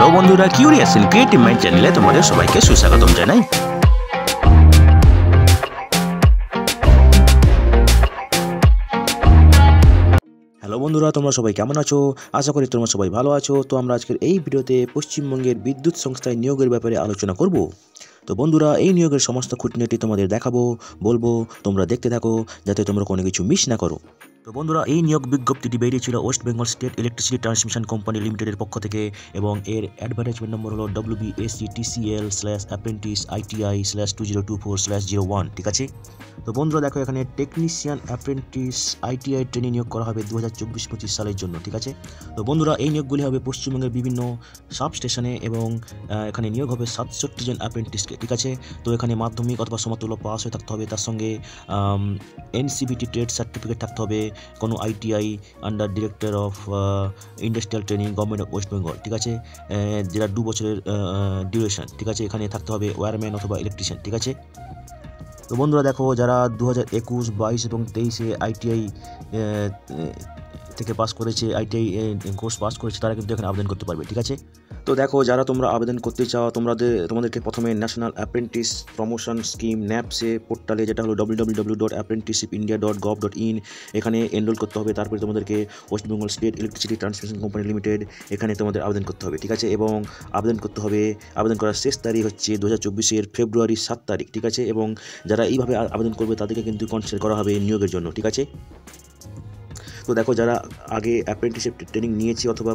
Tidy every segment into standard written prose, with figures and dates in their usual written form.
Hello বন্ধুরা, curious in creative mind চ্যানেলে তোমাদের সবাইকে সুস্বাগতম জানাই। হ্যালো বন্ধুরা, তোমরা সবাই কেমন আছো? আশা করি তোমরা সবাই ভালো আছো। তো আমরা আজকের এই ভিডিওতে পশ্চিমবঙ্গের বিদ্যুৎ সংস্থায় নিয়োগের ব্যাপারে আলোচনা করব। তো বন্ধুরা, এই নিয়োগের সমস্ত খুঁটিনাটি তোমাদের দেখাবো, বলবো, তোমরা দেখতে থাকো যাতে তোমরা কোনো কিছু মিস না করো। তো বন্ধুরা, এই নিয়োগ বিজ্ঞপ্তিটি বেরিয়েছিল West Bengal state electricity transmission company লিমিটেডের পক্ষ থেকে, এবং এর অ্যাডভার্টাইজমেন্ট নম্বর হলো WBACTCL/apprentice/ITI/2024/01। ঠিক আছে। তো বন্ধুরা দেখো, এখানে টেকনিশিয়ান অ্যাপ্রেন্টিস ITI ট্রেনিং নিয়োগ করা হবে 2024-25 সালের জন্য। ঠিক আছে। তো বন্ধুরা, এই নিয়োগগুলি হবে পশ্চিমবঙ্গের বিভিন্ন সাব স্টেশনে, এবং এখানে নিয়োগ হবে 67 জন অ্যাপ্রেন্টিসকে। ঠিক আছে। তো এখানে মাধ্যমিক অথবা সমতুল্য পাস হয়ে থাকতে হবে, তার সঙ্গে NCVT ট্রেড সার্টিফিকেট থাকতে হবে, কোনো ITI under director of industrial training government of West Bengal. ঠিক আছে। যেটা 2 বছরের ডিউরেশন। ঠিক আছে। এখানে থাকতে হবে ওয়্যারম্যান অথবা ইলেকট্রিশিয়ান। ঠিক আছে। তো বন্ধুরা দেখো, যারা 2021, 22 এবং 23-এ ITI থেকে পাস করেছে, ITI কোর্স পাস করেছে, তারা কিন্তু এখানে আবেদন করতে পারবে। ঠিক আছে। তো দেখো, যারা তোমরা আবেদন করতে চাও, তোমাদেরকে প্রথমে national apprentice promotion scheme NAPSE পোর্টালে, যেটা হলো www.apprenticeshipindia.gov.in, এখানে এনরোল করতে হবে। তারপরে তোমাদেরকে West Bengal state electricity transmission company limited, এখানে তোমাদের আবেদন করতে হবে। ঠিক আছে। এবং আবেদন করার শেষ তারিখ হচ্ছে 2024-এর ফেব্রুয়ারি 7 তারিখ। ঠিক আছে। এবং যারা এইভাবে আবেদন করবে তাদেরকে কিন্তু কনসিডার করা হবে নিয়োগের জন্য। ঠিক আছে। তো দেখো, যারা আগে অ্যাপ্রেন্টিসশিপ ট্রেনিং নিয়েছে অথবা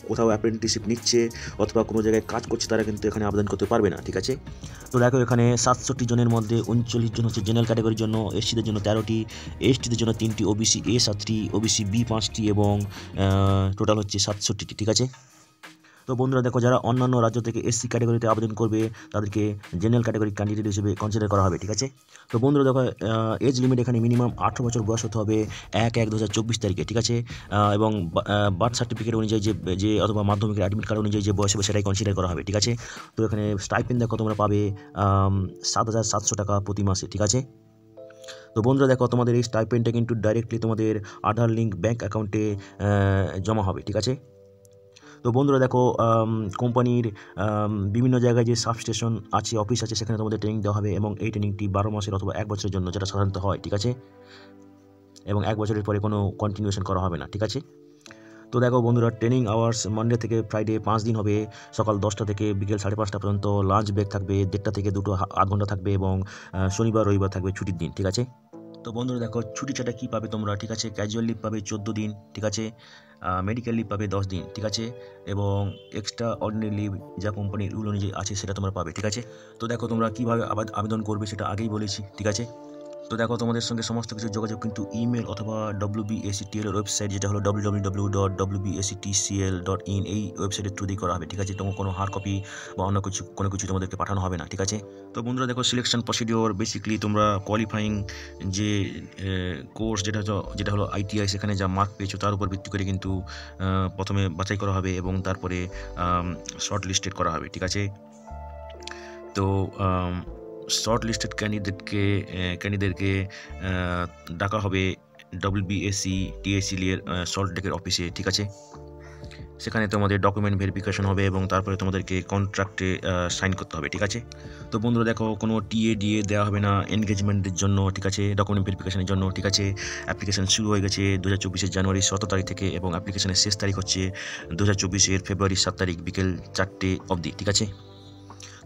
কোথাও অ্যাপ্রেন্টিসশিপ নিচ্ছে অথবা কোনো জায়গায় কাজ করছে, তারা কিন্তু এখানে আবেদন করতে পারবে না। ঠিক আছে। তো দেখো, এখানে 67 জনের মধ্যে 39 জন হচ্ছে জেনারেল ক্যাটাগরির জন্য, SCদের জন্য 13টি, STদের জন্য 3টি, OBC A 7টি, OBC B 5টি, এবং টোটাল হচ্ছে 67টি। ঠিক আছে। তো বন্ধুরা দেখো, যারা অন্যান্য রাজ্য থেকে SC ক্যাটাগরিতে আবেদন করবে, তাদেরকে জেনারেল ক্যাটাগরি ক্যান্ডিডেট হিসেবে কনসিডার করা হবে। ঠিক আছে। তো বন্ধুরা দেখো, এজ লিমিট এখানে মিনিমাম 18 বছর বয়স হতে হবে 1/1/2024 তারিখে। ঠিক আছে। এবং বার্থ সার্টিফিকেট অনুযায়ী যে অথবা মাধ্যমিকের অ্যাডমিট কার্ড অনুযায়ী যে বয়স হবে সেটাই কনসিডার করা হবে। ঠিক আছে। তো এখানে স্টাইপেন্ড দেখো তোমরা পাবে 7,700 টাকা প্রতি মাসে। ঠিক আছে। তো বন্ধুরা দেখো, তোমাদের এই স্টাইপেন্ডটা কিন্তু ডাইরেক্টলি তোমাদের আধার লিঙ্ক ব্যাঙ্ক অ্যাকাউন্টে জমা হবে। ঠিক আছে। তো বন্ধুরা দেখো, কোম্পানির বিভিন্ন জায়গায় যে সাবস্টেশন আছে, অফিস আছে, সেখানে তোমাদের ট্রেনিং দেওয়া হবে, এবং এই ট্রেনিংটি 12 মাসের অথবা 1 বছরের জন্য, যেটা সাধারণত হয়। ঠিক আছে। এবং 1 বছরের পরে কোনো কন্টিনিউশন করা হবে না। ঠিক আছে। তো দেখো বন্ধুরা, ট্রেনিং আওয়ার্স মানডে থেকে ফ্রাইডে 5 দিন হবে, সকাল 10টা থেকে বিকেল 5:30 পর্যন্ত। লাঞ্চ ব্রেক থাকবে 1:30 থেকে 2 আধ ঘন্টা থাকবে, এবং শনিবার রবিবার থাকবে ছুটির দিন। ঠিক আছে। তো বন্ধুরা দেখো, ছুটি ছাটা কী পাবে তোমরা। ঠিক আছে। ক্যাজুয়াল লিভ পাবে 14 দিন। ঠিক আছে। মেডিকেল লিভ পাবে 10 দিন। ঠিক আছে। এবং এক্সট্রা অর্ডিনারি লিভ যা কোম্পানির রুল অনুযায়ী আছে সেটা তোমরা পাবে। ঠিক আছে। তো দেখো, তোমরা কীভাবে আবেদন করবে সেটা আগেই বলেছি। ঠিক আছে। তো দেখো, তোমাদের সঙ্গে সমস্ত কিছু যোগাযোগ কিন্তু ইমেল অথবা WBACTL এর ওয়েবসাইট, যেটা হলো www.wbactcl.in, এই ওয়েবসাইটের থ্রু দিয়ে করা হবে। ঠিক আছে। তোমার কোনো হার্ড কপি বা অন্য কোনো কিছু তোমাদেরকে পাঠানো হবে না। ঠিক আছে। তো বন্ধুরা দেখো, সিলেকশন প্রসিডিওর বেসিক্যালি তোমরা কোয়ালিফাইং যে কোর্স যেটা হলো ITI, সেখানে যা মার্ক পেয়েছো তার উপর ভিত্তি করে কিন্তু প্রথমে বাছাই করা হবে, এবং তারপরে শর্ট লিস্টেড করা হবে। ঠিক আছে। তো শর্ট লিস্টেড ক্যান্ডিডেটকে ডাকা হবে WBACTCL এর সল্ট লেকের অফিসে। ঠিক আছে। সেখানে তোমাদের ডকুমেন্ট ভেরিফিকেশন হবে, এবং তারপরে তোমাদেরকে কন্ট্রাক্টে সাইন করতে হবে। ঠিক আছে। তো বন্ধুরা দেখো, কোনো TADA দেওয়া হবে না এনগেজমেন্টের জন্য। ঠিক আছে। ডকুমেন্ট ভেরিফিকেশনের জন্য। ঠিক আছে। অ্যাপ্লিকেশন শুরু হয়ে গেছে 2024-এর জানুয়ারি 17 তারিখ থেকে, এবং অ্যাপ্লিকেশনের শেষ তারিখ হচ্ছে 2024-এর ফেব্রুয়ারি 7 তারিখ বিকেল 4টে অবধি। ঠিক আছে।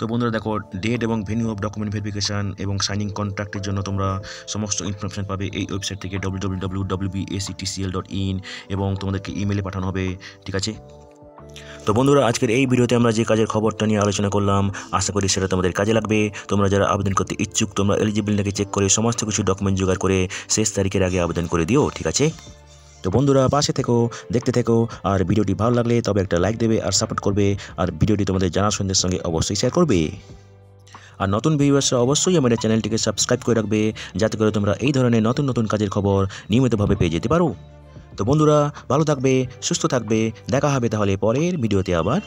তো বন্ধুরা দেখো, ডেট এবং ভেন্যু অফ ডকুমেন্ট ভেরিফিকেশান এবং সাইনিং কন্ট্রাক্টের জন্য তোমরা সমস্ত ইনফরমেশন পাবে এই ওয়েবসাইট থেকে www.wbactcl.in, এবং তোমাদেরকে ইমেলে পাঠানো হবে। ঠিক আছে। তো বন্ধুরা, আজকের এই ভিডিওতে আমরা যে কাজের খবরটা নিয়ে আলোচনা করলাম, আশা করি সেটা তোমাদের কাজে লাগবে। তোমরা যারা আবেদন করতে ইচ্ছুক, তোমরা এলিজিবল নাকি চেক করে সমস্ত কিছু ডকুমেন্ট জোগাড় করে শেষ তারিখের আগে আবেদন করে দিও। ঠিক আছে। তো বন্ধুরা, পাশে থেকো, দেখতে থেকো, আর ভিডিওটি ভালো লাগলে তবে একটা লাইক দেবে আর সাপোর্ট করবে, আর ভিডিওটি তোমাদের জানাশোনাদের সঙ্গে অবশ্যই শেয়ার করবে। আর নতুন ভিউয়ার্সরা অবশ্যই আমাদের চ্যানেলটিকে সাবস্ক্রাইব করে রাখবে, যাতে করে তোমরা এই ধরনের নতুন নতুন কাজের খবর নিয়মিতভাবে পেয়ে যেতে পারো। তো বন্ধুরা, ভালো থাকবে, সুস্থ থাকবে, দেখা হবে তাহলে পরের ভিডিওতে আবার।